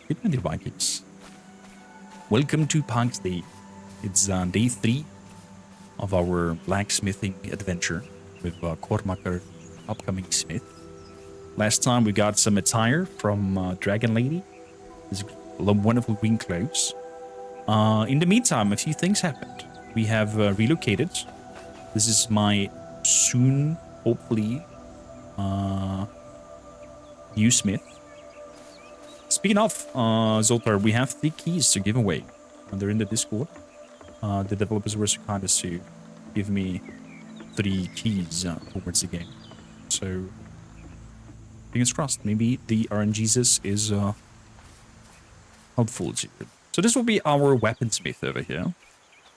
Good night, Vikings. Welcome to PAX Day. It's day 3 of our blacksmithing adventure with Kormakr, upcoming smith. Last time we got some attire from Dragon Lady. These wonderful green clothes. In the meantime, a few things happened. We have relocated. This is my soon, hopefully, new smith. Speaking of, Zoltar, we have 3 keys to give away. They're in the Discord. The developers were so kind as to give me 3 keys towards the game. So, fingers crossed. Maybe the RNGesus is helpful to you. So this will be our weaponsmith over here.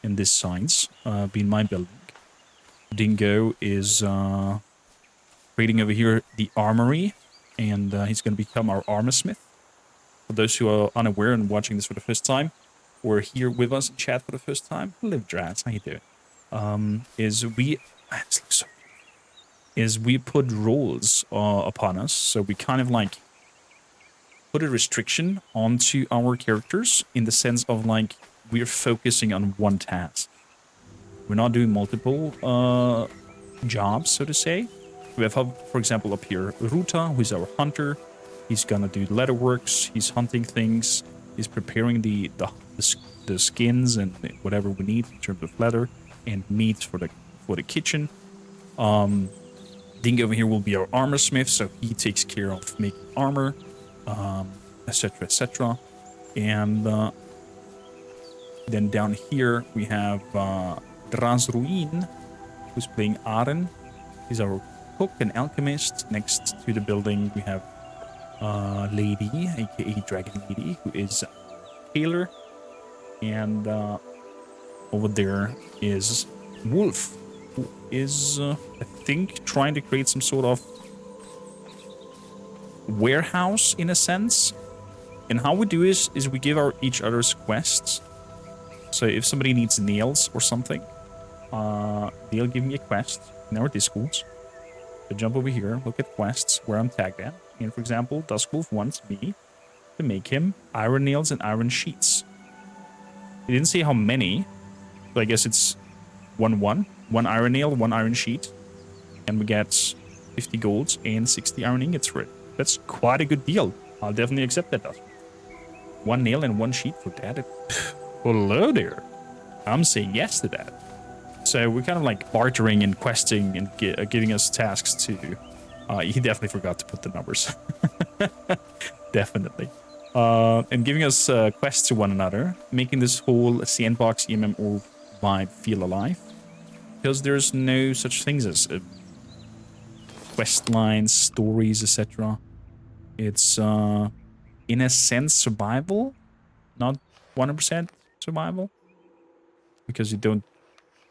In this science, being my building. Dingo is creating over here the armory. And he's going to become our armorsmith. For those who are unaware and watching this for the first time, or here with us in chat for the first time, hello Drats, how you doing? Is we put roles upon us, so we kind of like put a restriction onto our characters in the sense of like we're focusing on one task. We're not doing multiple jobs, so to say. We have, for example, up here Ruta, who's our hunter. He's gonna do leatherworks. He's hunting things. He's preparing the skins and whatever we need in terms of leather and meat for the kitchen. Dingo over here will be our armor smith, so he takes care of making armor, etc., etc. And then down here we have Drazruin, who's playing Aren. He's our cook and alchemist. Next to the building we have Lady, aka Dragon Lady, who is Taylor, and over there is Wolf, who is I think trying to create some sort of warehouse in a sense. And how we do is we give each other's quests. So if somebody needs nails or something, they'll give me a quest in our Discords. So jump over here, look at quests where I'm tagged at. And for example, Duskwolf wants me to make him iron nails and iron sheets. He didn't say how many, but I guess it's 1 iron nail, 1 iron sheet. And we get 50 golds and 60 iron ingots for it. That's quite a good deal. I'll definitely accept that, Duskwolf. 1 nail and 1 sheet for that. Hello there. I'm saying yes to that. So we're kind of like bartering and questing and giving us tasks to... he definitely forgot to put the numbers. Definitely. And giving us quests to one another, making this whole sandbox MMO vibe feel alive. Because there's no such things as quest lines, stories, etc. It's, in a sense, survival. Not 100% survival. Because you don't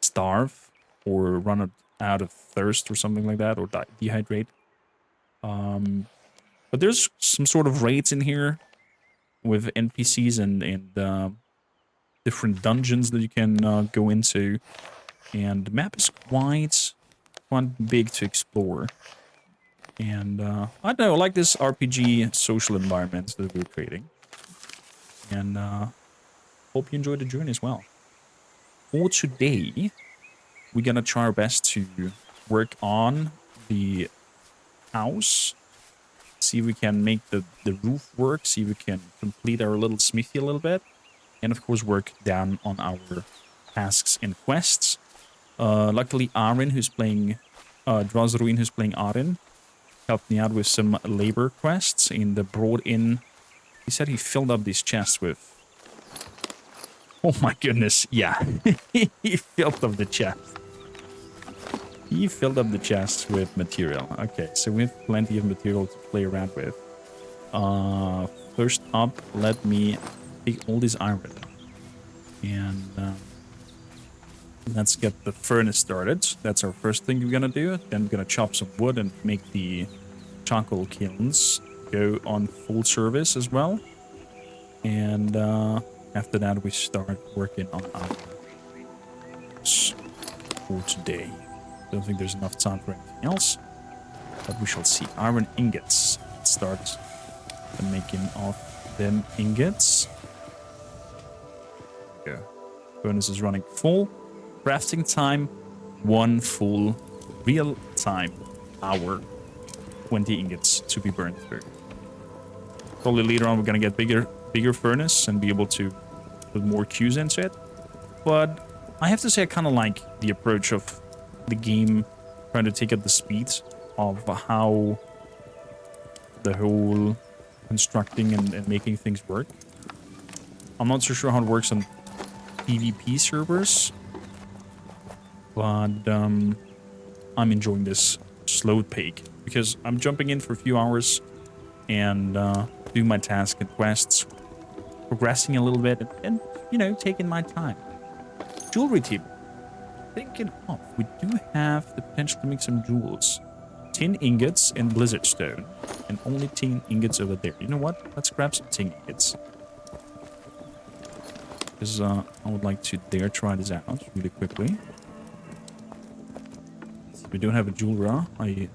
starve or run out of thirst or something like that, or dehydrate. But there's some sort of raids in here with NPCs and different dungeons that you can go into. And the map is quite big to explore. And I don't know, I like this RPG social environment that we're creating. And hope you enjoyed the journey as well. For today, we're gonna try our best to work on the house. See if we can make the roof work. See if we can complete our little smithy a little bit. And of course work down on our tasks and quests. Luckily Aren, who's playing... Drazruin, who's playing Aren, helped me out with some labor quests. And brought in... He said he filled up these chests with... Oh my goodness, yeah. He filled up the chest. He filled up the chest with material. Okay, so we have plenty of material to play around with. First up, let me take all this iron. And let's get the furnace started. That's our first thing we're gonna do. Then we're gonna chop some wood and make the charcoal kilns go on full service as well. And after that, we start working on our for today. Don't think there's enough time for anything else, but we shall see. Iron ingots. Let's start the making of them ingots. Go. Furnace is running full. Crafting time, 1 full real time hour. 20 ingots to be burned through. Probably later on we're gonna get bigger furnace and be able to put more queues into it. But I have to say I kind of like the approach of the game trying to take up the speed of how the whole constructing and making things work. I'm not so sure how it works on PvP servers, but I'm enjoying this slow take because I'm jumping in for a few hours and doing my tasks and quests, progressing a little bit, and you know, taking my time. Jewelry table. Thinking of, we do have the potential to make some jewels. 10 ingots and blizzard stone, and only 10 ingots over there. You know what? Let's grab some 10 ingots. Because I would like to dare try this out really quickly. We don't have a jeweler. I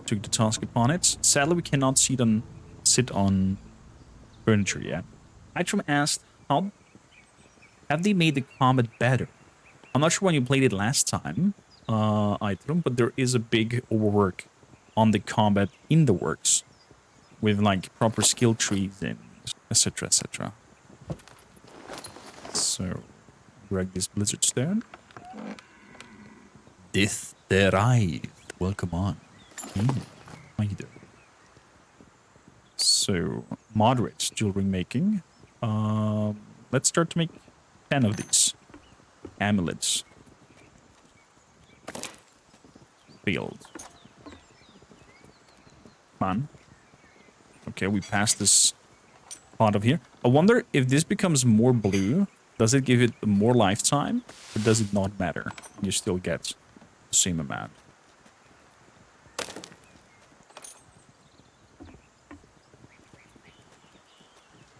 took the task upon it. Sadly, we cannot sit on furniture yet. Itram asked, how have they made the combat better? I'm not sure when you played it last time, Itram, but there is a big overwork on the combat in the works with like proper skill trees and etc. etc. So, grab this blizzard stone. Death arrived. Welcome on. How you doing? So, moderate jewelry making. Let's start to make 10 of these. Amulets. Field. Fun. Okay, we passed this part of here. I wonder if this becomes more blue, does it give it more lifetime? Or does it not matter? You still get the same amount.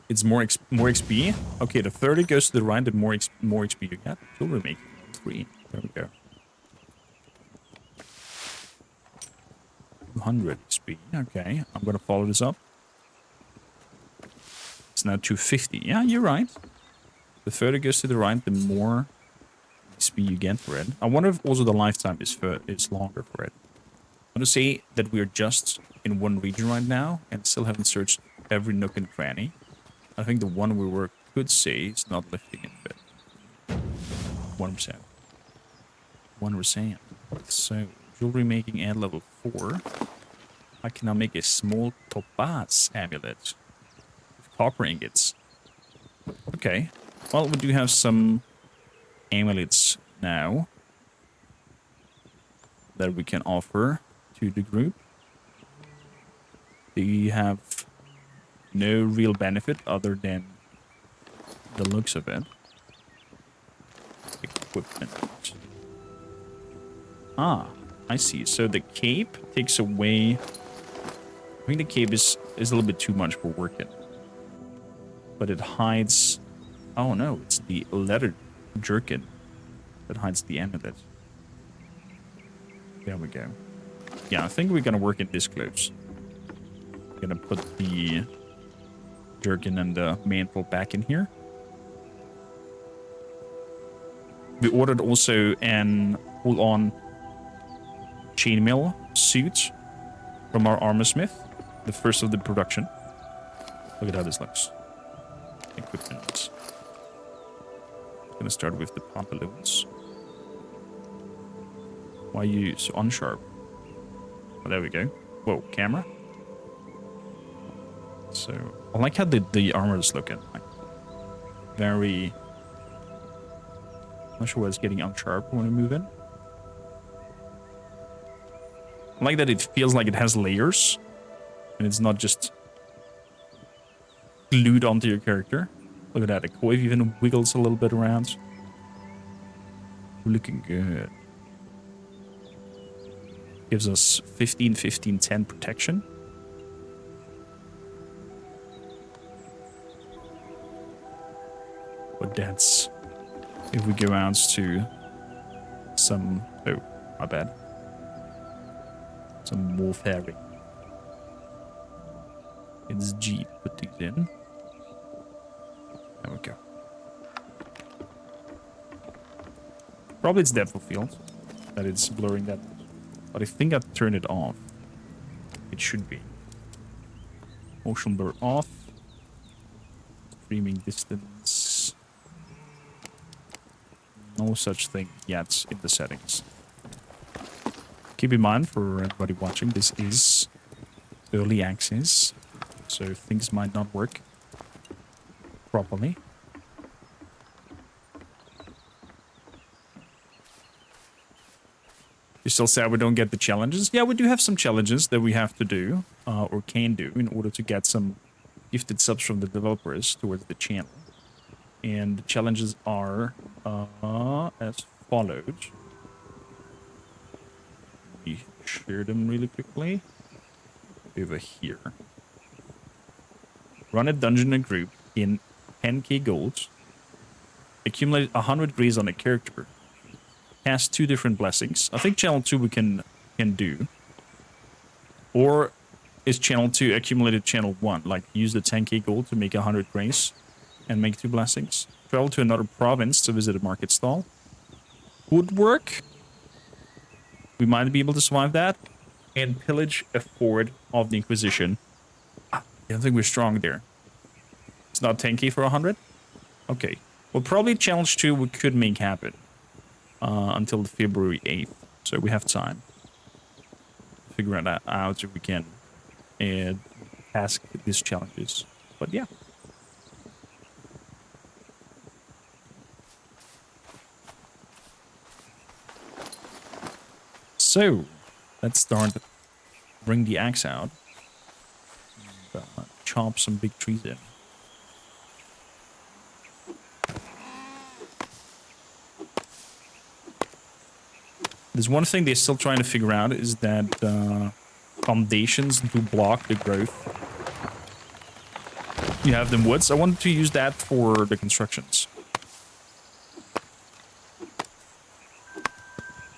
It's more XP. Okay, the 30 goes to the right, the more XP you get. Jewelry making 3. There we go. 200 XP. Okay, I'm gonna follow this up. It's now 250. Yeah, you're right. The further it goes to the right, the more XP you get for it. I wonder if also the lifetime is longer for it. I'm gonna say that we're just in one region right now and still haven't searched every nook and cranny. I think the one we were could say is not lifting it a bit. 1%. 1%. So, jewelry making at level 4. I can now make a small topaz amulet with copper ingots. Okay. Well, we do have some amulets now that we can offer to the group. They have no real benefit other than the looks of it. Equipment. Ah, I see. So the cape takes away... I think the cape is a little bit too much for working. But it hides... Oh no, it's the leather jerkin that hides the amulet. There we go. Yeah, I think we're gonna work in this close. Gonna put the jerkin and the mantle back in here. We ordered also an full-on chainmail suit from our armor smith. The first of the production. Look at how this looks. Equipment. Gonna start with the pantaloons. Why are you so unsharp? Oh, there we go. Whoa, camera. So, I like how the armor is looking. Like, very... I'm not sure why it's getting unsharp when we move in. I like that it feels like it has layers. And it's not just glued onto your character. Look at that, the coif even wiggles a little bit around. Looking good. Gives us 15, 15, 10 protection. But that's if we go out to some... Oh, my bad. Some wolf herring. It's G, put these in. Probably it's depth of field that it's blurring that. But I think I turned it off. It should be. Motion blur off. Streaming distance. No such thing yet in the settings. Keep in mind for everybody watching, this is early access, so things might not work properly. You still sad we don't get the challenges? Yeah, we do have some challenges that we have to do, or can do, in order to get some gifted subs from the developers towards the channel. And the challenges are as follows. Let me share them really quickly. Over here. Run a dungeon in a group in 10k gold. Accumulate 100 grays on a character. Cast 2 different blessings. I think channel 2 we can do. Or is channel 2 accumulated channel 1? Like use the 10k gold to make 100 grays and make 2 blessings. Travel to another province to visit a market stall. Would work. We might be able to survive that. And pillage a fort of the Inquisition. I don't think we're strong there. It's not 10k for 100? Okay. Well, probably challenge 2 we could make happen. Until February 8th. So we have time. Figure that out if we can. And task these challenges. But yeah. So, let's start. Bring the axe out. And, chop some big trees in. There's one thing they're still trying to figure out is that foundations do block the growth. You have them woods. I wanted to use that for the constructions.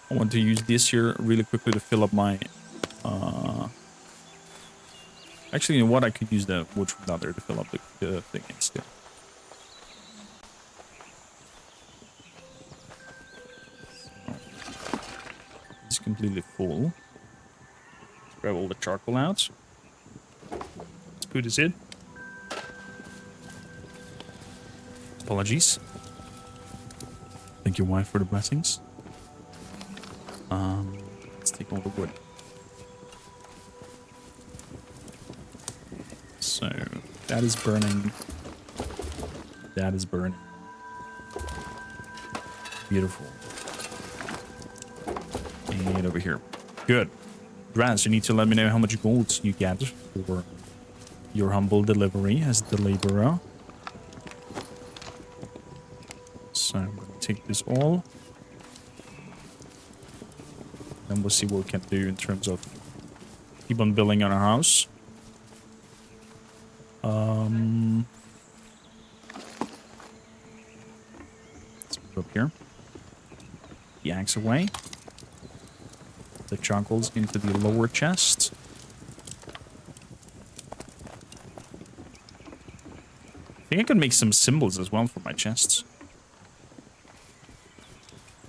I want to use this here really quickly to fill up my... Actually, you know what? I could use the wood from down there to fill up the thing instead. It's completely full. Let's grab all the charcoal out. Let's put this in. Apologies. Thank your wife for the blessings. Let's take all the wood. So, that is burning. That is burning. Beautiful. And over here. Good. Draz, you need to let me know how much gold you get for your humble delivery as the laborer. So, I'm going to take this all. Then we'll see what we can do in terms of keep on building on our house. Let's move up here. The axe away. The charcoals into the lower chest. I think I can make some symbols as well for my chests.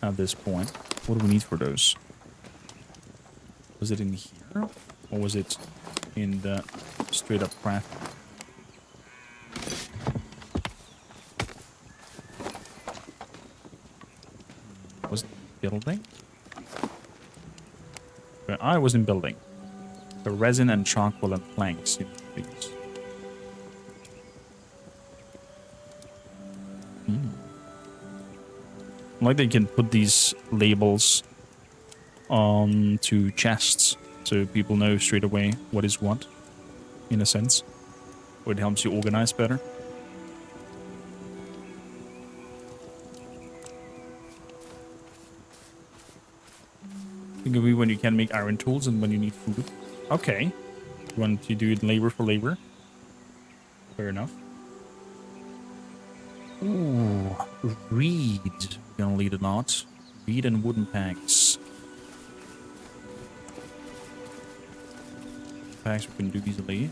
At this point. What do we need for those? Was it in here? Or was it in the straight up craft? Was it building? I was in building. The resin and charcoal and planks. Please. Like they can put these labels onto chests so people know straight away what is what, in a sense. Or it helps you organize better. Think of it when you can make iron tools and when you need food. Okay. You want to do it labor for labor? Fair enough. Ooh, reed. We're gonna need a lot. Reed and wooden packs. Packs we can do easily.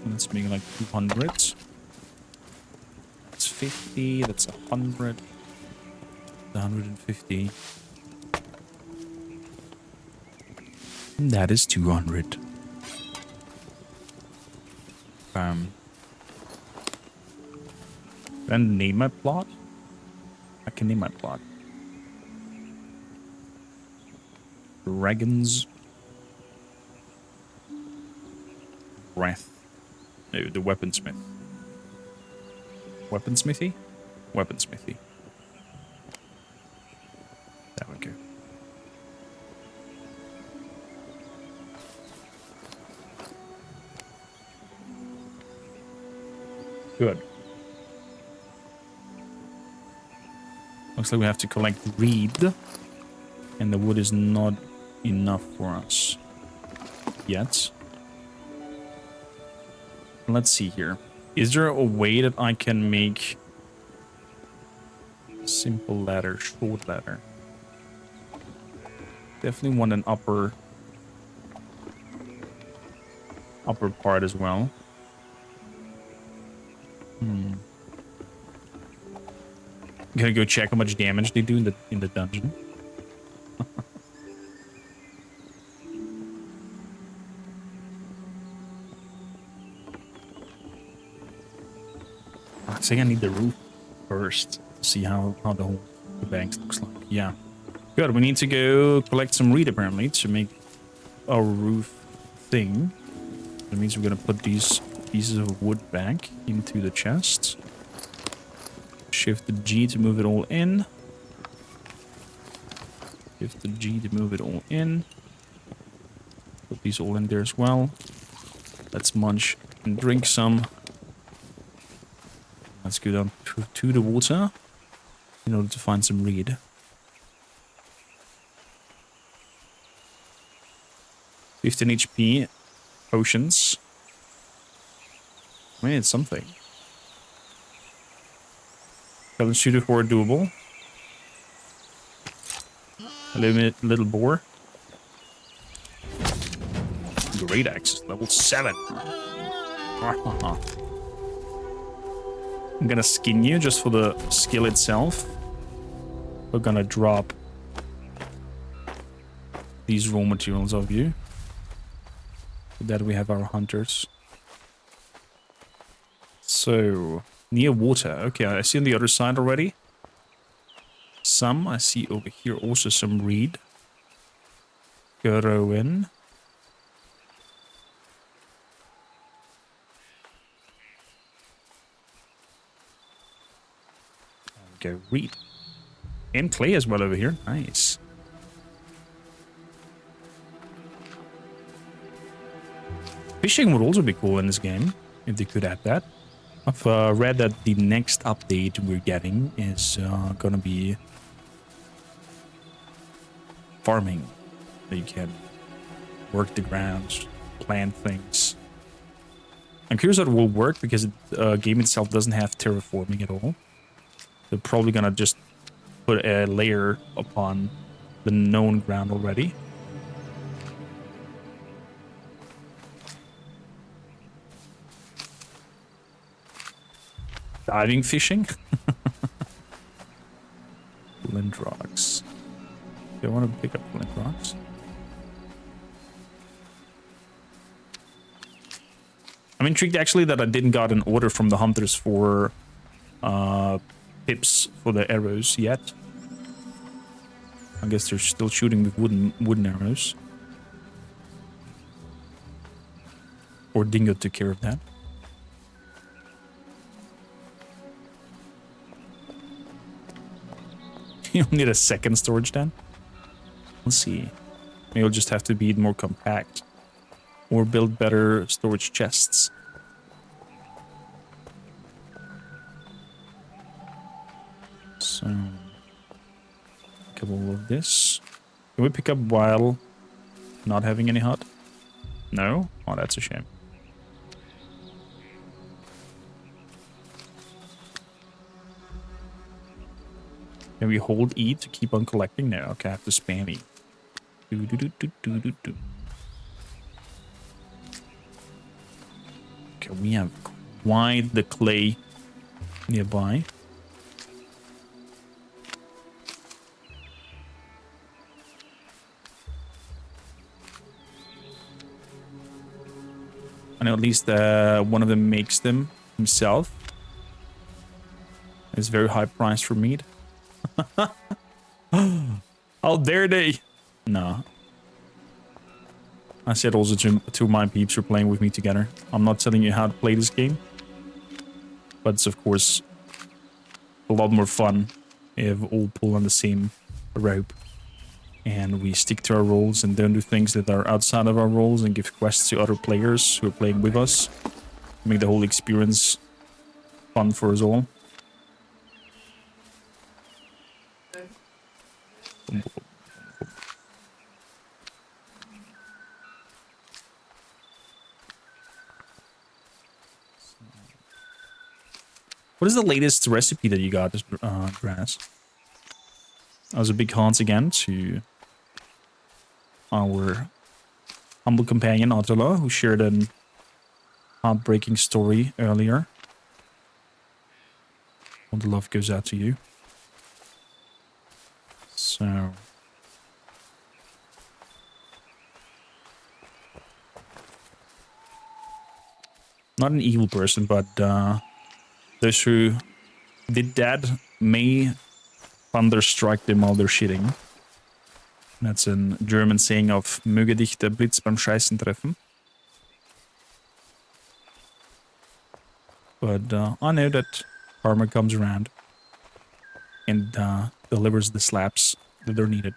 Let's make like 200. Let's 50. That's 100. 150. And that is 200. Then name my plot. I can name my plot. Dragon's Breath. No, the weaponsmith. Weaponsmithy? Weaponsmithy. There we go. Good. Looks like we have to collect reed. And the wood is not enough for us yet. Let's see here. Is there a way that I can make simple ladder, short ladder? Definitely want an upper part as well. Gonna go check how much damage they do in the dungeon. I think I need the roof first to see how the whole banks looks like. Yeah. Good. We need to go collect some reed apparently to make our roof thing. That means we're gonna put these pieces of wood back into the chest. Shift the G to move it all in. Shift the G to move it all in. Put these all in there as well. Let's munch and drink some. Let's go down to the water in order to find some reed. 15 HP potions. I mean, it's something. Challenge 2 to 4 doable. Little boar. Great axe, level 7. I'm gonna skin you just for the skill itself. We're gonna drop these raw materials of you. So that we have our hunters. So, near water. Okay, I see on the other side already. Some. I see over here also some reed. Go in. Go reed. And clay as well over here. Nice. Fishing would also be cool in this game, if they could add that. I've read that the next update we're getting is gonna be farming. That you can work the grounds, plant things. I'm curious how it will work because the game itself doesn't have terraforming at all. They're probably gonna just put a layer upon the known ground already. Diving fishing? Flint rocks. Do I want to pick up flint rocks? I'm intrigued actually that I didn't got an order from the hunters for tips for the arrows yet. I guess they're still shooting with wooden arrows. Or Dingo took care of that. You'll need a second storage den. Let's see. Maybe you'll just have to be more compact. Or build better storage chests. So, pick up all of this. Can we pick up while not having any hut? No? Oh, that's a shame. Can we hold E to keep on collecting? No, okay, I have to spam E. Okay, we have quite the clay nearby. I know at least one of them makes them himself. It's very high price for meat. How dare they? No. I said also to my peeps who are playing with me together, I'm not telling you how to play this game. But it's of course a lot more fun if we all pull on the same rope. And we stick to our roles and don't do things that are outside of our roles and give quests to other players who are playing with us. Make the whole experience fun for us all. What is the latest recipe that you got, Grass? I was a big thanks again to our humble companion, Atala, who shared an heartbreaking story earlier. All the love goes out to you. So... not an evil person, but those who did that may thunderstrike them while they're shitting. That's a German saying of "Möge dich der Blitz beim Scheißen treffen." But I know that karma comes around and delivers the slaps that are needed.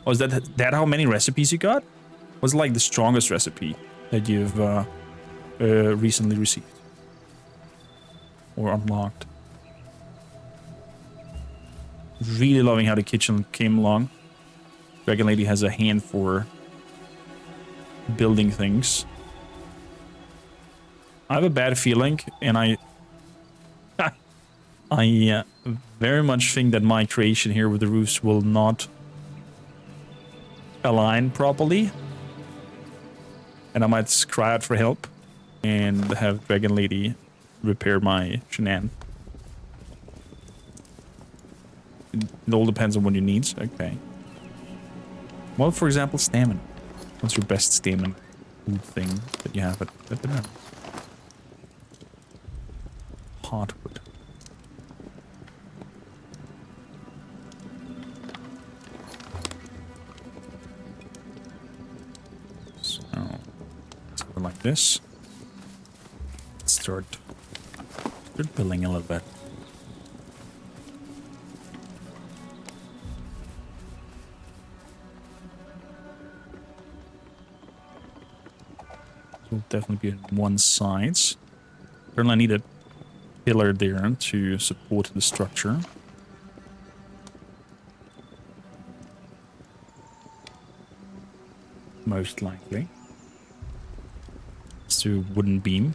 Oh, is that how many recipes you got? What's like the strongest recipe that you've recently received or unlocked? Really loving how the kitchen came along. Dragon Lady has a hand for building things. I have a bad feeling, and I very much think that my creation here with the roofs will not align properly. And I might cry out for help and have Dragon Lady repair my shenan. It all depends on what you need. Okay. Well, for example, stamina. What's your best stamina food thing that you have at the moment? Hardwood. So, something like this. Let's start building a little bit. Will definitely be on one side. Currently, I need a pillar there to support the structure. Most likely. Let's do a wooden beam.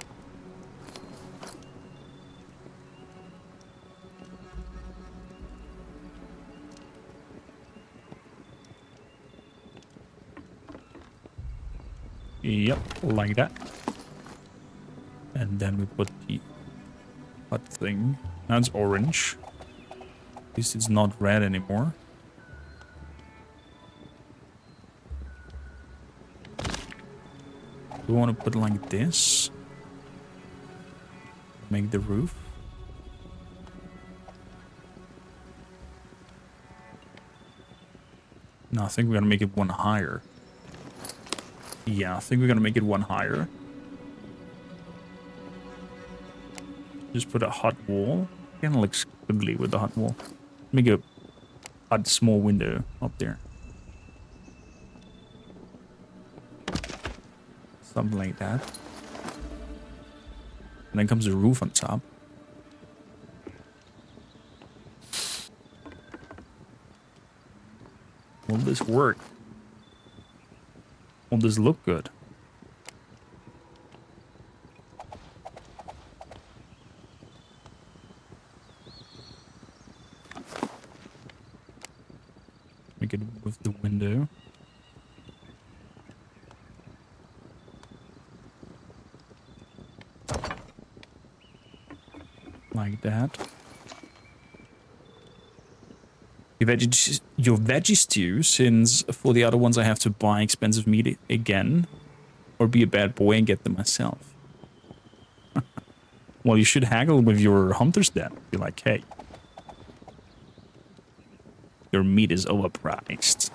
Yep, like that. And then we put the hut thing. Now it's orange. At least it's not red anymore. Do we want to put it like this? Make the roof. No, I think we're gonna make it one higher. Yeah, I think we're gonna make it one higher. Just put a hut wall. Kind of looks goodly with the hut wall. Make a small window up there. Something like that. And then comes the roof on top. Will this work? Will this look good? Make it with the window. Like that. Your veggie stew, since for the other ones I have to buy expensive meat again, or be a bad boy and get them myself. Well, you should haggle with your hunters then. Be like, hey, your meat is overpriced.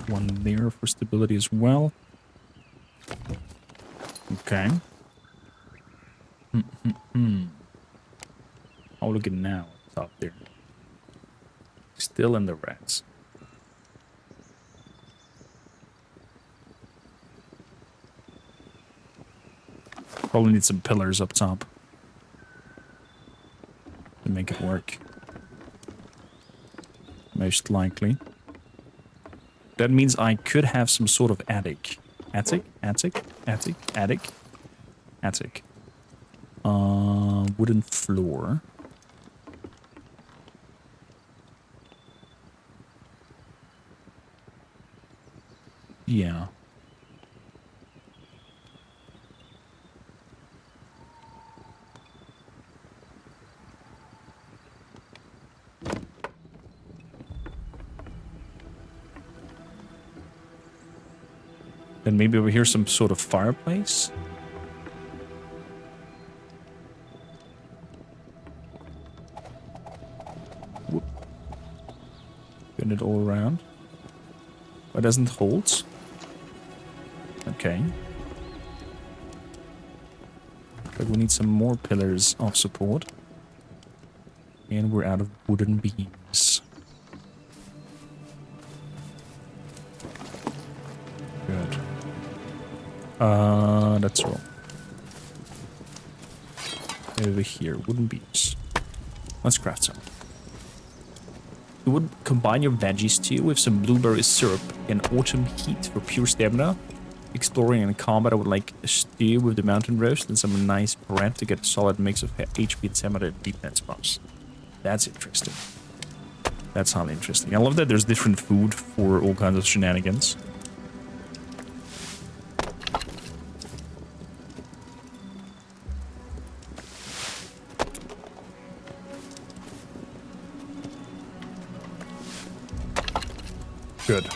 One there for stability as well. Okay. Oh, look at now up top there. Still in the reds. Probably need some pillars up top to make it work. Most likely. That means I could have some sort of attic. Attic? Wooden floor. Yeah. Then maybe over here some sort of fireplace. Whoop. Spin it all around. Why doesn't it hold? Okay. But we need some more pillars of support. And we're out of wooden beams. Good. That's all. Over here, wooden beams. Let's craft some. You would combine your veggie stew with some blueberry syrup and autumn heat for pure stamina. Exploring in combat, I would like a stew with the mountain roast and some nice bread to get a solid mix of HP and stamina and defense buffs. That's interesting. That sounds interesting. I love that there's different food for all kinds of shenanigans. Good.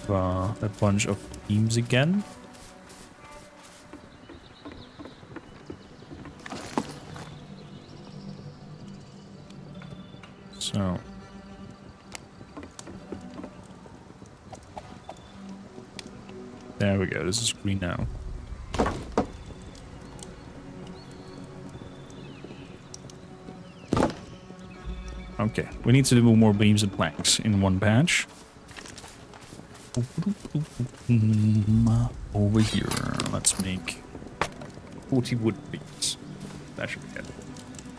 A bunch of beams again. So. There we go. This is green now. Okay. We need to do more beams and planks in one batch. Over here, let's make 40 wood beams. That should be good.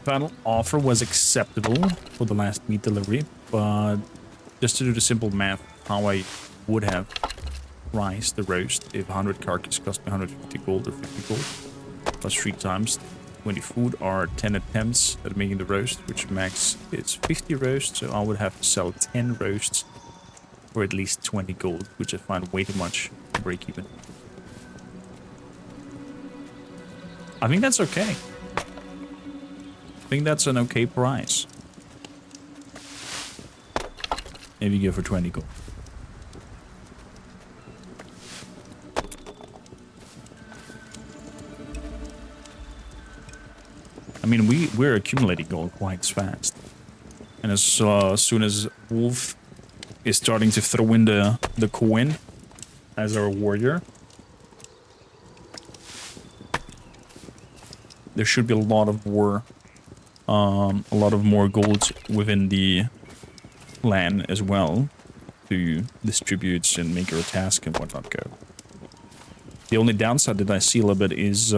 Final offer was acceptable for the last meat delivery, but just to do the simple math, how I would have priced the roast if 100 carcass cost me 150 gold or 50 gold, plus 3 times 20 food are 10 attempts at making the roast, which max is 50 roasts, so I would have to sell 10 roasts for at least 20 gold, which I find way too much to break even. I think that's okay. I think that's an okay price. Maybe go for 20 gold. I mean, we're accumulating gold quite fast. And as soon as Wolf is starting to throw in the coin as our warrior, there should be a lot of more gold within the clan as well to distribute and make your task and whatnot go. The only downside that I see a little bit is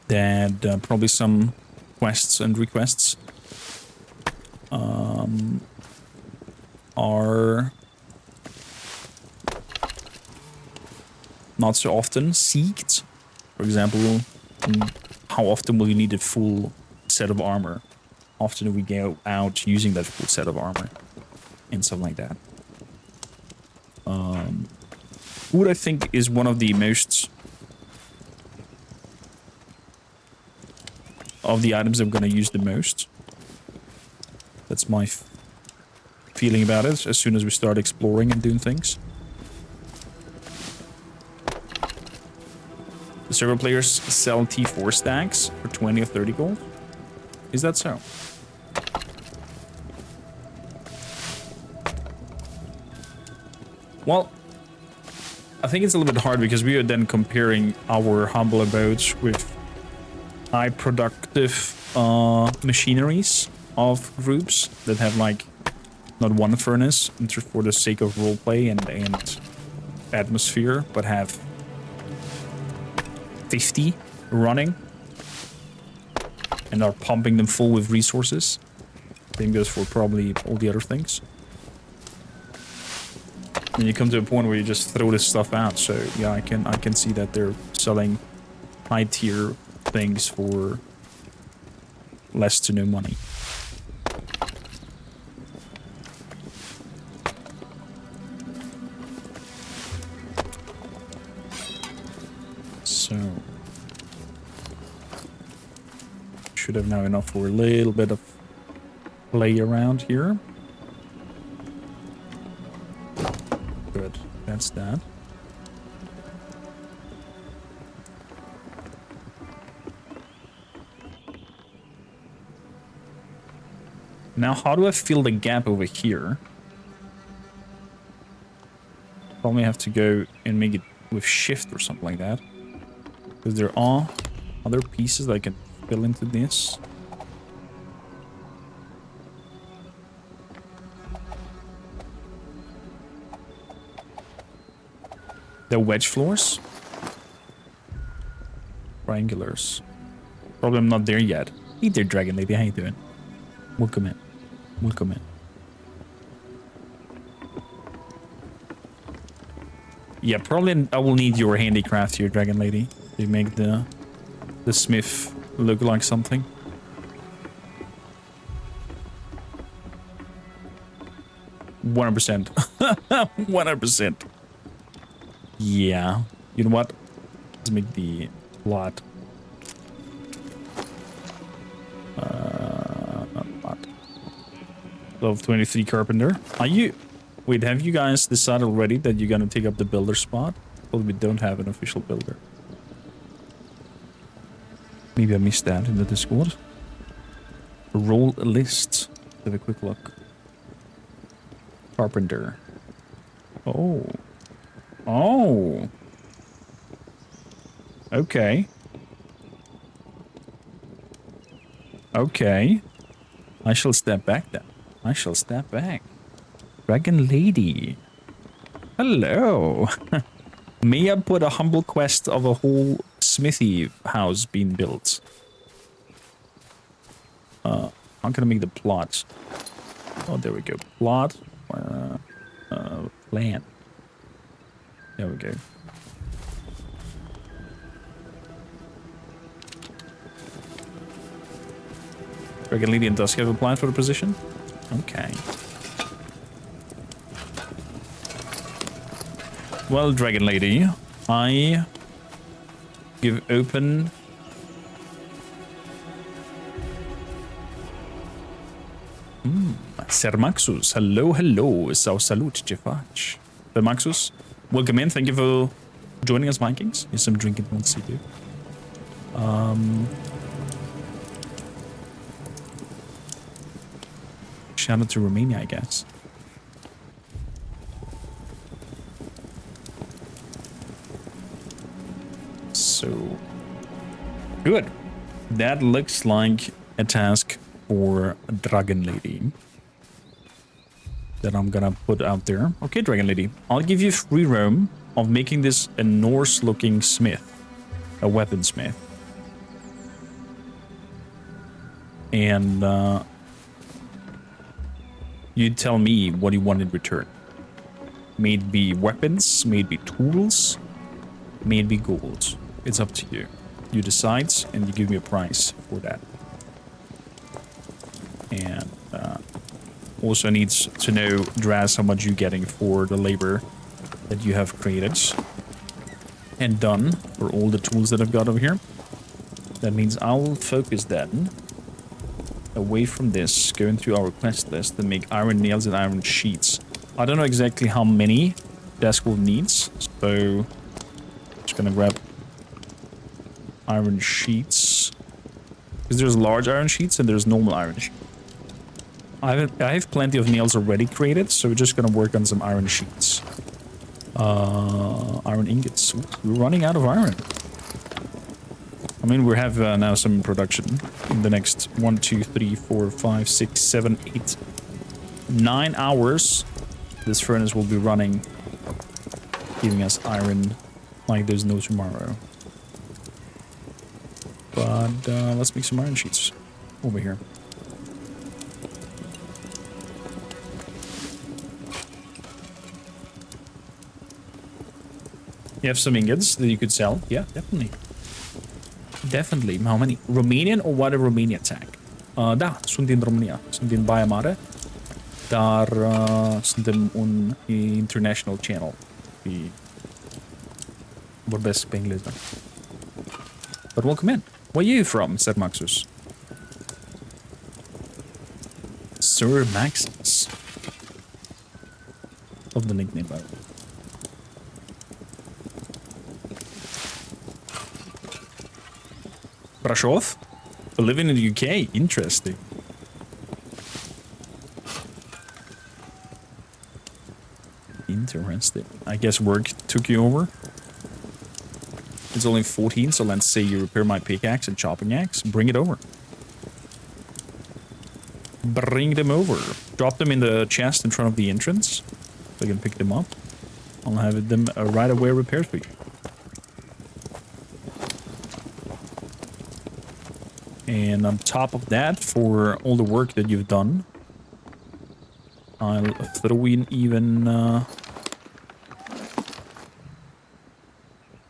that probably some quests and requests are not so often seeked. For example, how often will you need a full set of armor. Often we go out using that full set of armor and stuff like that. Food, I think, is one of the most... of the items I'm going to use the most. That's my feeling about it, as soon as we start exploring and doing things. The server players sell T4 stacks for 20 or 30 gold. Is that so? Well, I think it's a little bit hard because we are then comparing our humble abodes with high productive machineries of groups that have like not one furnace for the sake of roleplay and atmosphere, but have 50 running and are pumping them full with resources. Same goes for probably all the other things. And you come to a point where you just throw this stuff out. So yeah, I can see that they're selling high tier things for less to no money. So should have now enough for a little bit of play around here. Good, that's that. Now, how do I fill the gap over here? Probably have to go and make it with shift or something like that. Because there are other pieces that I can fill into this. The wedge floors. Triangulars. Probably I'm not there yet. Hey there, Dragon Lady. How you doing? Welcome in. Welcome in. Yeah, probably I will need your handicraft here, Dragon Lady. To make the smith look like something. %. 100%. Yeah. You know what? Let's make the plot. Level 23 carpenter. Are you... Wait, have you guys decided already that you're gonna take up the builder spot? Well, we don't have an official builder. Maybe I missed that in the Discord. Roll a list. Have a quick look. Carpenter. Oh. Oh. Okay. Okay. I shall step back then. I shall step back. Dragon Lady. Hello. May I put a humble quest of a whole Smithy house being built? I'm gonna make the plot. Oh, there we go. Plot. Plan. There we go. Dragon Lady and Dusk have applied for the position? Okay. Well, Dragon Lady, I give open... Sermaxus, hello, hello, salut, Jefach. Sermaxus, welcome in, thank you for joining us, Vikings. Here's some drinking once you do. Shout out to Romania, I guess. So, good. That looks like a task for Dragon Lady that I'm gonna put out there. Okay, Dragon Lady, I'll give you free roam of making this a Norse-looking smith, a weaponsmith. And you tell me what you want in return. May it be weapons, may it be tools, may it be gold. It's up to you. You decide and you give me a price for that. And also needs to know, Draz, how much you're getting for the labor that you have created and done for all the tools that I've got over here. That means I'll focus then away from this, going through our quest list and make iron nails and iron sheets. I don't know exactly how many Deskwold needs, so just gonna grab iron sheets. Because there's large iron sheets and there's normal iron sheets. I have plenty of nails already created, so we're just gonna work on some iron sheets. Iron ingots. Ooh, we're running out of iron. I mean, we have now some production in the next 1, 2, 3, 4, 5, 6, 7, 8, 9 hours. This furnace will be running, giving us iron like there's no tomorrow. But let's make some iron sheets over here. You have some ingots that you could sell? Yeah, definitely. Definitely. How many? Romanian or what a Romania tag? Da, sunt din România. Sunt din Baia Mare. Dar suntem un international channel. Vorbesc pe engleză. But welcome in. Where are you from, Sir Maxus? Sir Maxus. Love the nickname, by the way. Brashov? Living in the UK? Interesting. Interesting. I guess work took you over. It's only 14, so let's say you repair my pickaxe and chopping axe. Bring it over. Bring them over. Drop them in the chest in front of the entrance. So I can pick them up. I'll have them right away repaired for you. And on top of that, for all the work that you've done, I'll throw in even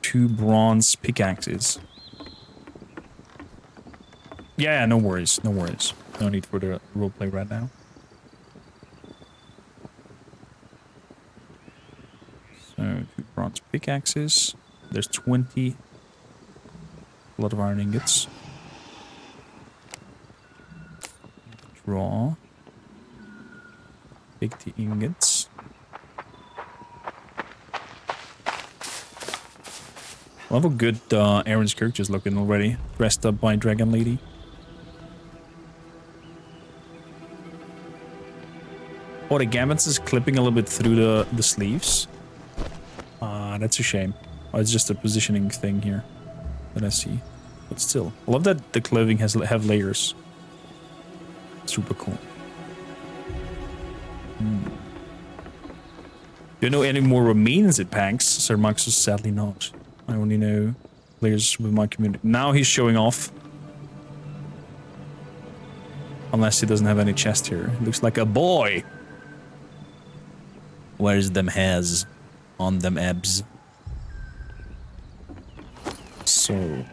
2 bronze pickaxes. Yeah, no worries, no worries. No need for the roleplay right now. So, 2 bronze pickaxes. There's 20. A lot of iron ingots. Draw. Take the ingots. I love how good Aaron's character is looking already. Dressed up by Dragon Lady. Oh, the Gambits is clipping a little bit through the sleeves. That's a shame. Oh, it's just a positioning thing here that I see. But still, I love that the clothing have layers. Super cool. Do you know any more Romanians at PAX? Sir Maxus, sadly not. I only know players with my community. Now he's showing off. Unless he doesn't have any chest here. He looks like a boy. Where's them hairs on them abs? So...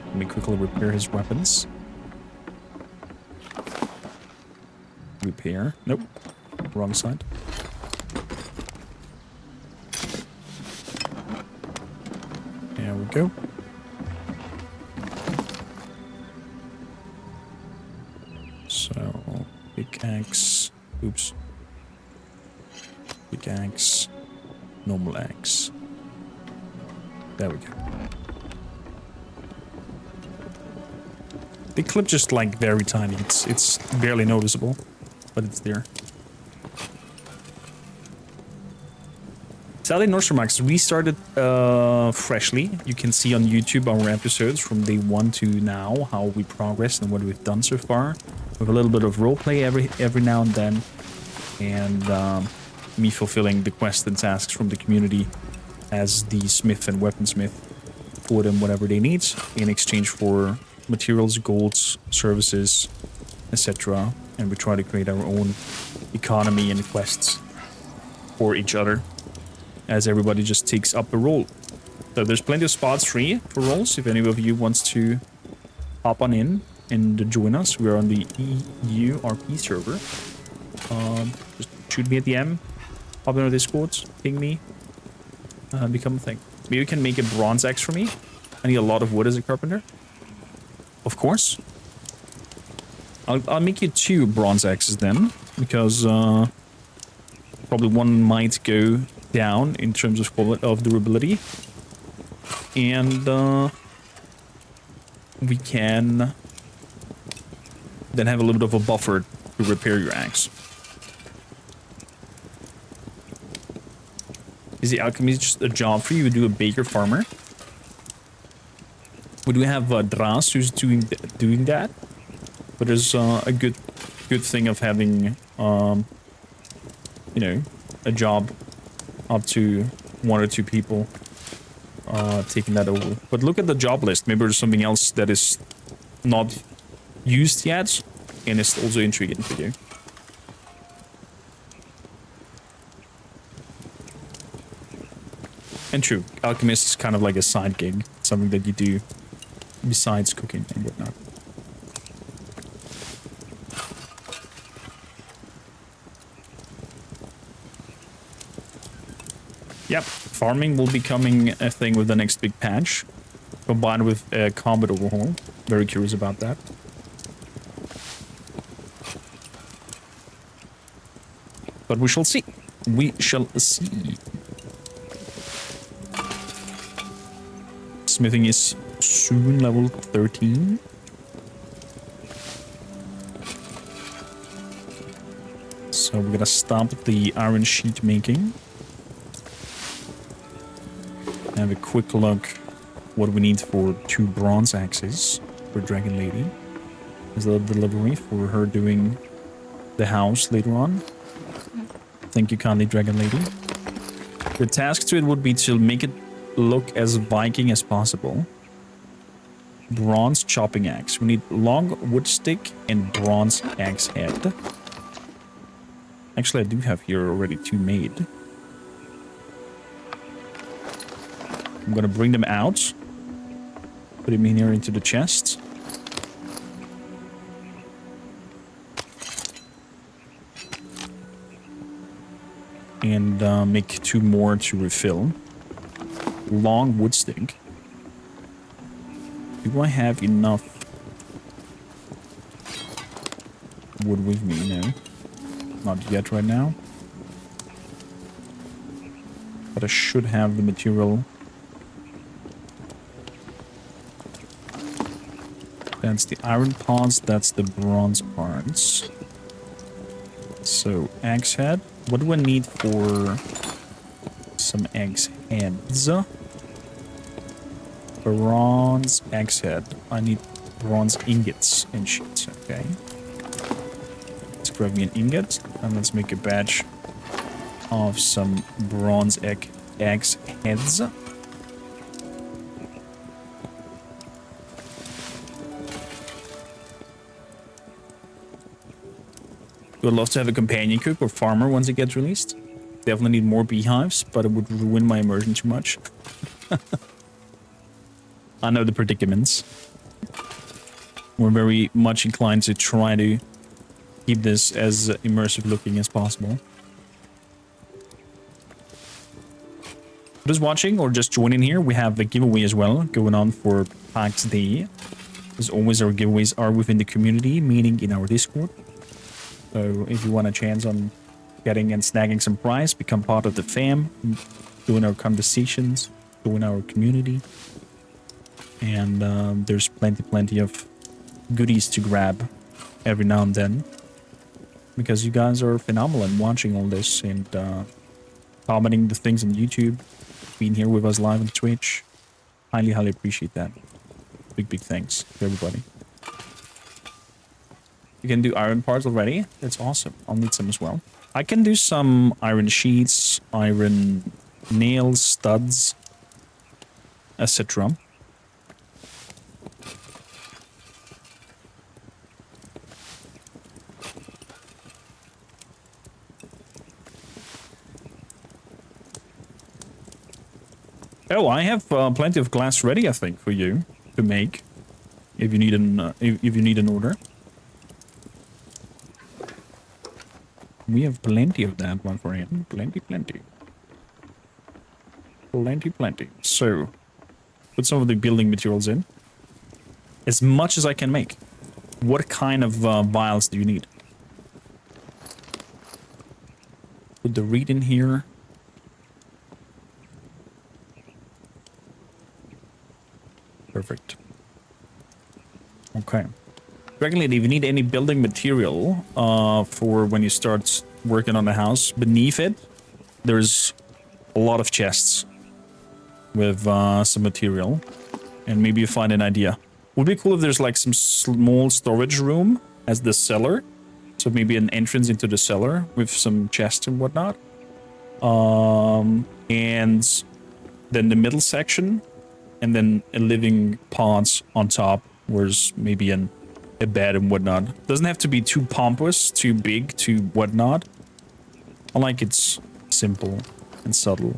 let me quickly repair his weapons. Repair. Nope. Wrong side. There we go. So, pickaxe. Oops. Pickaxe. Normal axe. There we go. The clip just like very tiny. It's barely noticeable, but it's there. Sadly, Nordstrommax restarted freshly. You can see on YouTube our episodes from day 1 to now, how we progressed and what we've done so far. With a little bit of roleplay every now and then, and me fulfilling the quests and tasks from the community as the smith and weaponsmith for them whatever they need in exchange for materials, golds, services, etc. And we try to create our own economy and quests for each other as everybody just takes up a role. So there's plenty of spots free for roles if any of you wants to hop on in and join us. We're on the EURP server. Just shoot me at the M. Hop in our Discords. Ping me. Become a thing. Maybe you can make a bronze axe for me. I need a lot of wood as a carpenter. Of course. I'll make you 2 bronze axes then, because probably one might go down in terms of quality of durability, and we can then have a little bit of a buffer to repair your axe. Is the alchemy just a job for you? You do a baker farmer. We do have Dras who's doing that. But there's a good thing of having, you know, a job up to 1 or 2 people taking that over. But look at the job list. Maybe there's something else that is not used yet and is also intriguing for you. And true, alchemist is kind of like a side gig, something that you do besides cooking and whatnot. Yep, farming will be coming a thing with the next big patch, combined with a combat overhaul. Very curious about that. But we shall see. We shall see. Smithing is soon level 13. So we're gonna stop the iron sheet making. Have a quick look what we need for 2 bronze axes for Dragon Lady. Is the delivery for her doing the house later on. Thank you kindly, Dragon Lady. The task to it would be to make it look as Viking as possible. Bronze chopping axe. We need long wood stick and bronze axe head. Actually, I do have here already 2 made. I'm gonna bring them out. Put them in here into the chest. And make 2 more to refill. Long wood stick. Do I have enough wood with me? No. Not yet right now. But I should have the material. That's the iron parts, that's the bronze parts. So, axe head. What do I need for some axe heads? Bronze axe head. I need bronze ingots and shit, okay. Let's grab me an ingot, and let's make a batch of some bronze axe heads. Would love to have a companion cook or farmer once it gets released. Definitely need more beehives, but it would ruin my immersion too much. I know the predicaments. We're very much inclined to try to keep this as immersive looking as possible. Just watching or just joining here, we have a giveaway as well going on for PAX DEI. As always, our giveaways are within the community, meaning in our Discord. So if you want a chance on getting and snagging some prize, become part of the fam, join our conversations, join our community. And there's plenty of goodies to grab every now and then. Because you guys are phenomenal in watching all this and commenting the things on YouTube, being here with us live on Twitch. Highly appreciate that. Big thanks to everybody. You can do iron parts already. That's awesome. I'll need some as well. I can do some iron sheets, iron nails, studs, etc. Oh, I have plenty of glass ready, I think, for you to make. if you need if you need an order. We have plenty of that, my friend. Plenty, plenty. Plenty, plenty. So, put some of the building materials in. As much as I can make. What kind of vials do you need? Put the reed in here. Perfect. Okay. Dragon Lady, if you need any building material for when you start working on the house, beneath it, there's a lot of chests with some material. And maybe you find an idea. Would be cool if there's like some small storage room as the cellar. So maybe an entrance into the cellar with some chests and whatnot. And then the middle section. And then a living pods on top. Where's maybe a bed and whatnot. Doesn't have to be too pompous, too big, too whatnot. I like it's simple and subtle.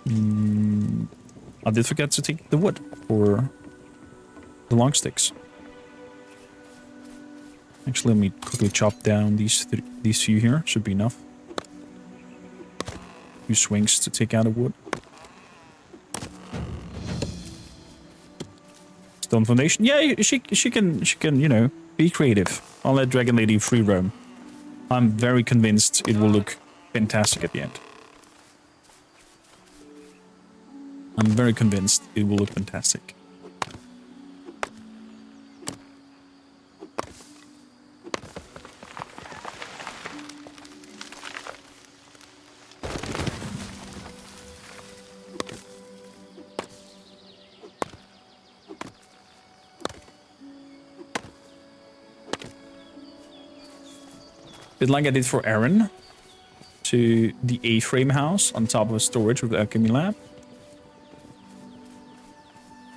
I did forget to take the wood for the long sticks. Actually, let me quickly chop down these few here. Should be enough. Few swings to take out of wood. Stone foundation. Yeah, she can, you know, be creative. I'll let Dragon Lady free roam. I'm very convinced it will look fantastic at the end. I'm very convinced it will look fantastic. Bit like I did for Aaron, to the A-frame house on top of a storage with the alchemy lab.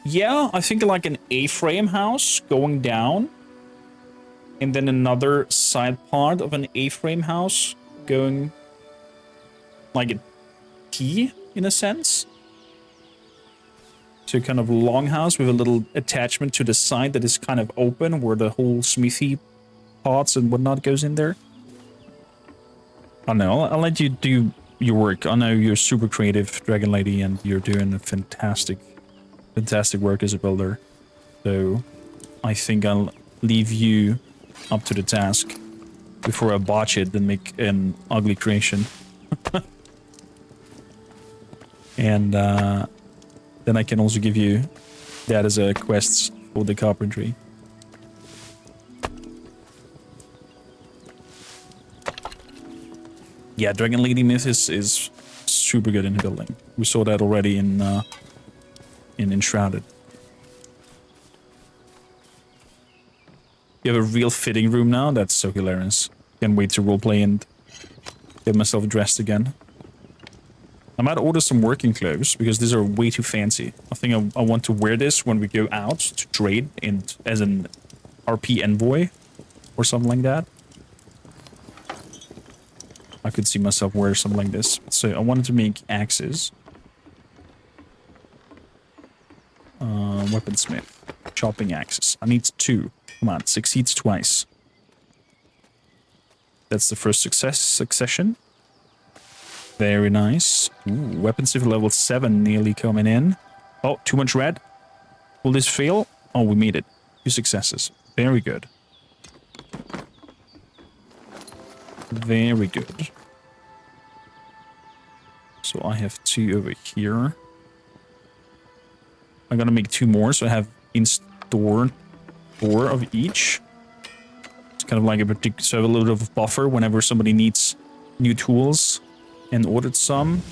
Yeah, I think like an A-frame house going down, and then another side part of an A-frame house going like a T in a sense. So kind of longhouse with a little attachment to the side that is kind of open, where the whole Smithy pots and whatnot goes in there. I don't know, I'll let you do your work. I know you're super creative, Dragon Lady, and you're doing a fantastic work as a builder. So I think I'll leave you up to the task before I botch it and make an ugly creation. And then I can also give you that as a quest for the carpentry. Yeah, Dragon Lady Myth is super good in building. We saw that already in Enshrouded. You have a real fitting room now? That's so hilarious. Can't wait to roleplay and get myself dressed again. I might order some working clothes, because these are way too fancy. I think I want to wear this when we go out to trade and as an RP envoy or something like that. I could see myself wear something like this. So I wanted to make axes. Weaponsmith. Chopping axes. I need 2. Come on, succeeds twice. That's the first succession. Very nice. Ooh, weaponsmith level 7 nearly coming in. Oh, too much red. Will this fail? Oh, we made it. 2 successes. Very good. Very good. So I have 2 over here. I'm gonna make 2 more, so I have in store 4 of each. It's kind of like a particular, so I have a little bit of buffer whenever somebody needs new tools, and ordered some.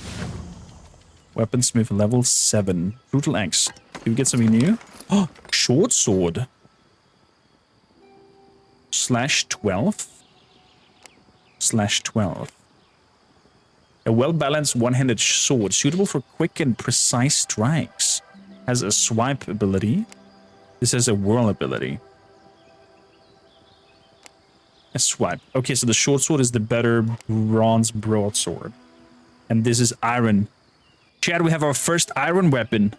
Weaponsmith level 7. Brutal axe. Did we get something new? Oh, short sword. /12. /12. A well-balanced one-handed sword, suitable for quick and precise strikes. Has a swipe ability. This has a whirl ability. A swipe. Okay, so the short sword is the better bronze broadsword. And this is iron. Chad, we have our first iron weapon.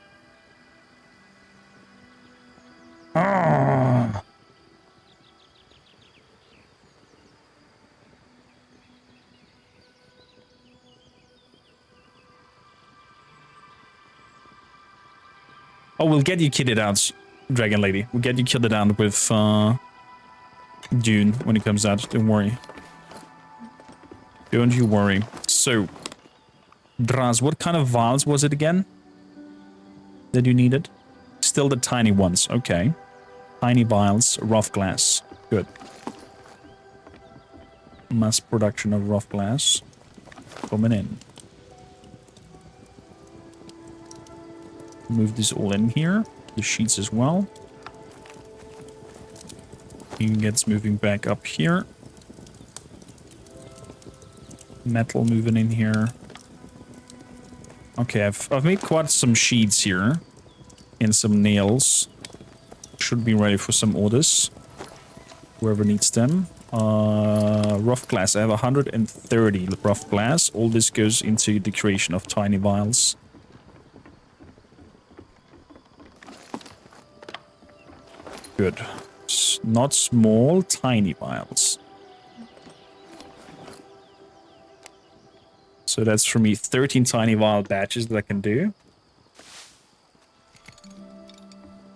Oh, we'll get you kitted out, Dragon Lady. We'll get you kitted out with Dune when it comes out. Don't worry. Don't you worry. So, Draz, what kind of vials was it again that you needed? Still the tiny ones. Okay. Tiny vials, rough glass. Good. Mass production of rough glass coming in. Move this all in here. The sheets as well. Ingots moving back up here. Metal moving in here. Okay, I've made quite some sheets here. And some nails. Should be ready for some orders. Whoever needs them. Rough glass. I have 130 rough glass. All this goes into the creation of tiny vials. Good. Not small, tiny vials. So that's for me 13 tiny vial batches that I can do.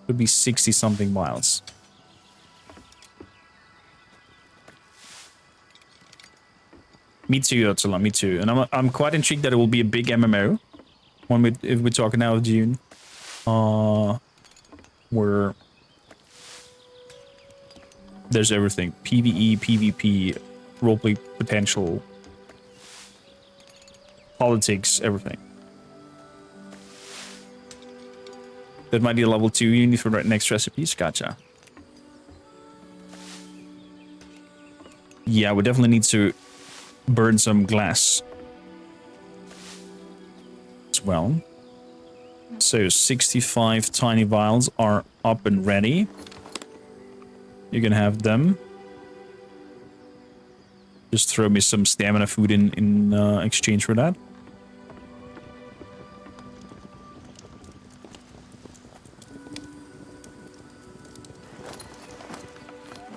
Could be 60 something vials. Me too, Ursula, me too. And I'm quite intrigued that it will be a big MMO. If we're talking now of June. Where there's everything. PvE, PvP, roleplay potential, politics, everything. That might be a level 2 you need for the next recipes. Gotcha. Yeah, we definitely need to burn some glass as well. So 65 tiny vials are up and ready. You can have them. Just throw me some stamina food in exchange for that.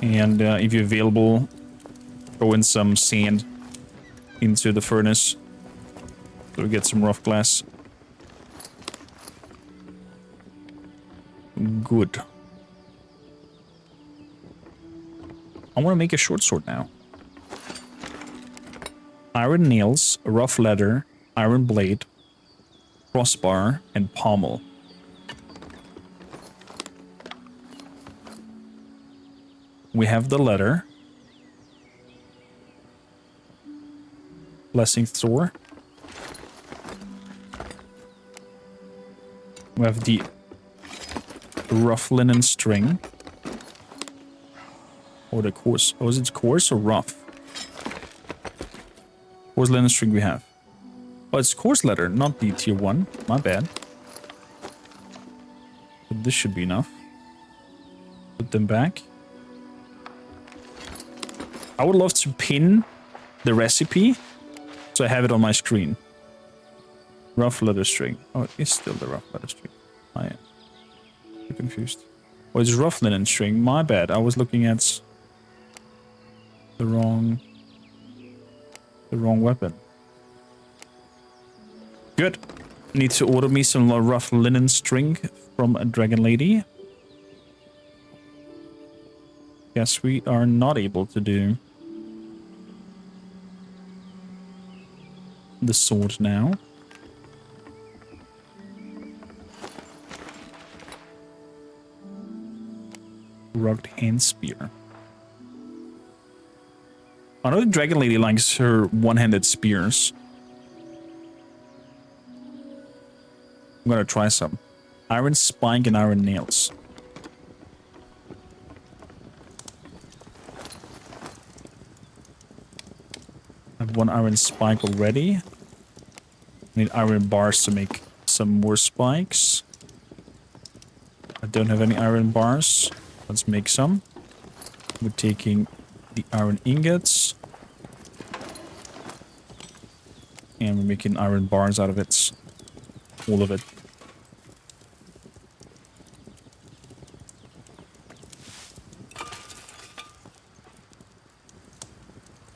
And if you're available, throw in some sand into the furnace. So we get some rough glass. Good. I want to make a short sword now. Iron nails, rough leather, iron blade, crossbar, and pommel. We have the leather. Blessing Thor. We have the rough linen string. Or the coarse. Oh, is it coarse or rough? Coarse linen string we have. Oh, it's coarse leather, not the tier 1. My bad. But this should be enough. Put them back. I would love to pin the recipe so I have it on my screen. Rough leather string. Oh, it is still the rough leather string. I am confused. Oh, it's rough linen string. My bad. I was looking at the wrong weapon. Good. Need to order me some rough linen string from a Dragon Lady. Guess we are not able to do the sword now. Rugged hand spear. I know the Dragon Lady likes her one-handed spears. I'm gonna try some. Iron spike and iron nails. I have one iron spike already. I need iron bars to make some more spikes. I don't have any iron bars. Let's make some. We're taking the iron ingots. And we're making iron bars out of it. All of it.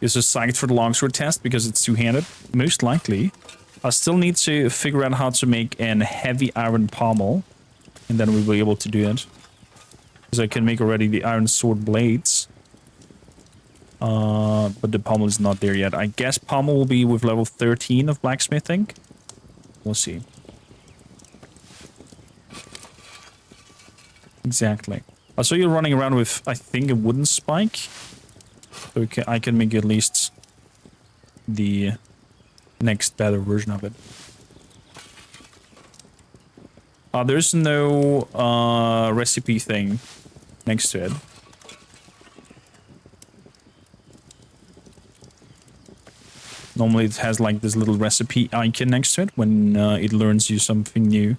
Is this psyched for the longsword test because it's two-handed? Most likely. I still need to figure out how to make an heavy iron pommel. And then we'll be able to do it. Because I can make already the iron sword blades. But the pommel is not there yet. I guess pommel will be with level 13 of blacksmithing. We'll see. Exactly. I saw you running around with, I think, a wooden spike. So I can make at least the next better version of it. There's no recipe thing next to it. Normally it has like this little recipe icon next to it when it learns you something new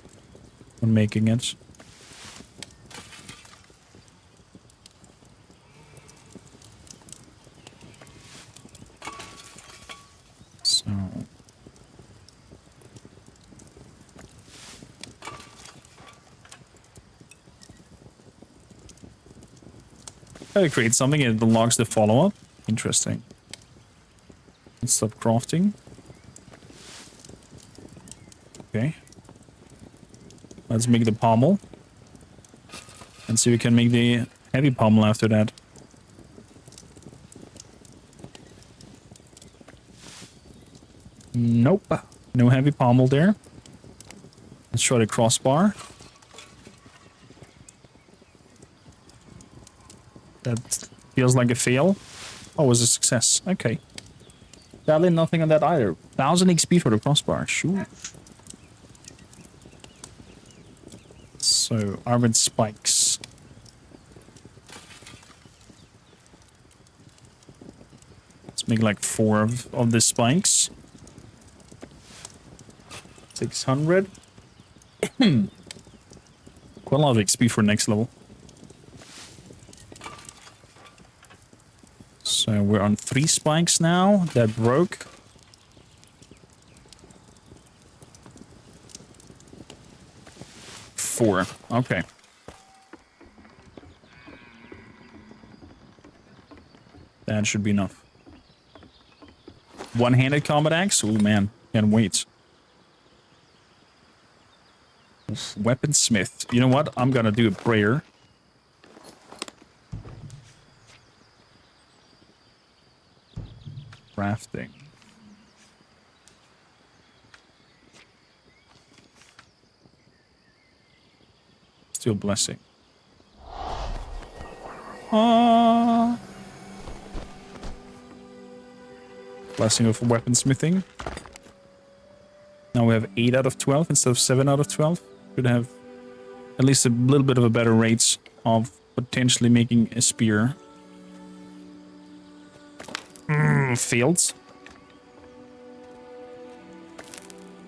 when making it. So... I create something and it unlocks the follow-up. Interesting. Let's stop crafting. Okay. Let's make the pommel. And see if we can make the heavy pommel after that. Nope. No heavy pommel there. Let's try the crossbar. That feels like a fail. Oh, it was a success. Okay. Sadly, nothing on that either. 1000 XP for the crossbar. Shoot. So, iron spikes. Let's make like 4 of the spikes. 600. Quite a lot of XP for next level. So we're on 3 spikes now. That broke. Four. Okay. That should be enough. One-handed combat axe? Oh man, can't wait. Weaponsmith. You know what? I'm gonna do a prayer. Crafting. Still blessing. Blessing of weaponsmithing. Now we have 8 out of 12 instead of 7 out of 12. Should have at least a little bit of a better rates of potentially making a spear. Failed.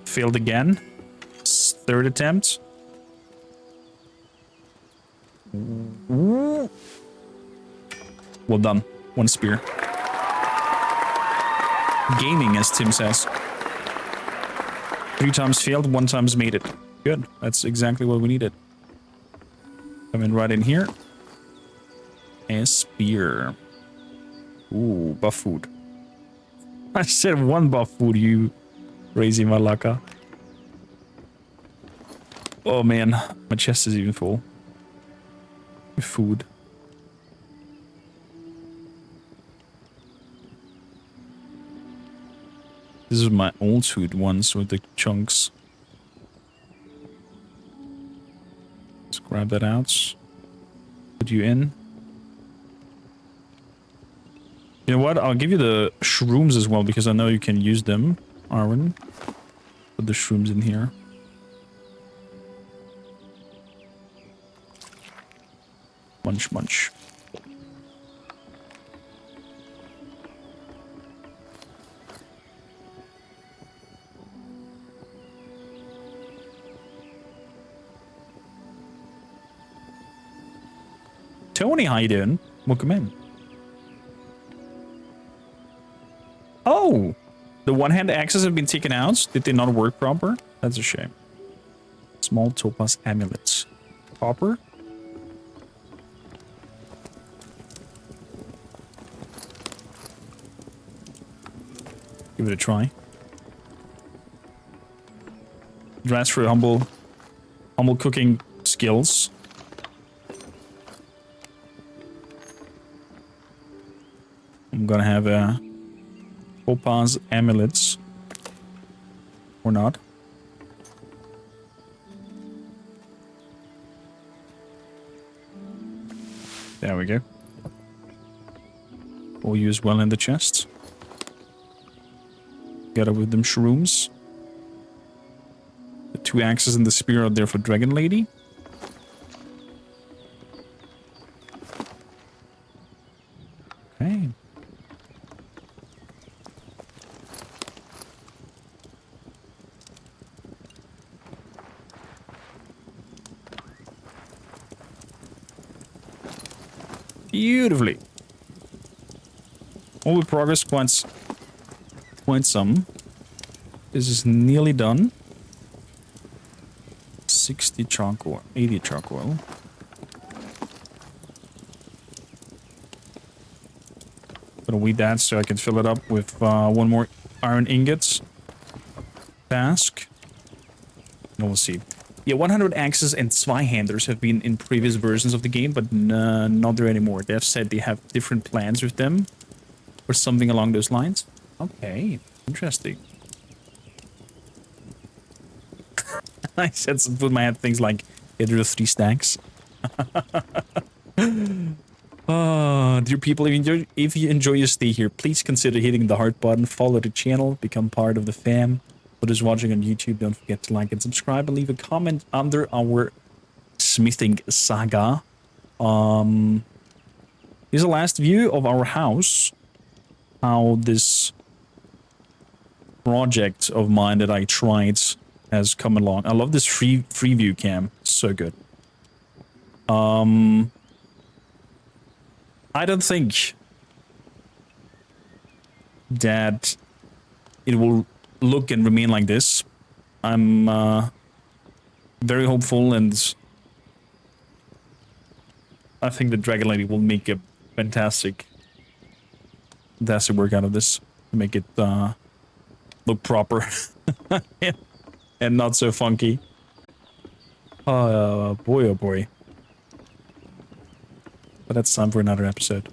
Failed again. 3rd attempt. Well done. 1 spear. Gaming, as Tim says. 3 times failed, 1 times made it. Good. That's exactly what we needed. Come in right in here. A spear. Ooh, buff food. I said 1 buff food, you crazy malaka. Oh man, my chest is even full. With food. This is my old food ones with the chunks. Let's grab that out. Put you in. You know what? I'll give you the shrooms as well because I know you can use them, Arwen. Put the shrooms in here. Munch, munch. Tony, how you doing? Welcome in. Oh! The one-hand axes have been taken out? Did they not work proper? That's a shame. Small topaz amulets. Copper? Give it a try. Dress for humble cooking skills. I'm gonna have a Topaz amulets. Or not. There we go. All used well in the chest. Got it with them shrooms. The 2 axes and the spear are there for Dragon Lady. Okay. Beautifully. All the progress, quite some. This is nearly done. 60 charcoal, 80 charcoal. Gonna weed that so I can fill it up with 1 more iron ingots. Task. And we'll see. Yeah, 100 axes and Zweihanders have been in previous versions of the game, but not there anymore. They've said they have different plans with them. Or something along those lines. Okay, interesting. I said something in my head, things like, get rid of 3 stacks. Dear people, if you enjoy your stay here, please consider hitting the heart button, follow the channel, become part of the fam. For those watching on YouTube, don't forget to like and subscribe and leave a comment under our smithing saga. Here's the last view of our house. How this project of mine that I tried has come along. I love this free view cam. So good. I don't think that it will look and remain like this. I'm very hopeful, and I think the Dragon Lady will make a fantastic work out of this to make it look proper and not so funky. Boy, oh boy. But that's time for another episode.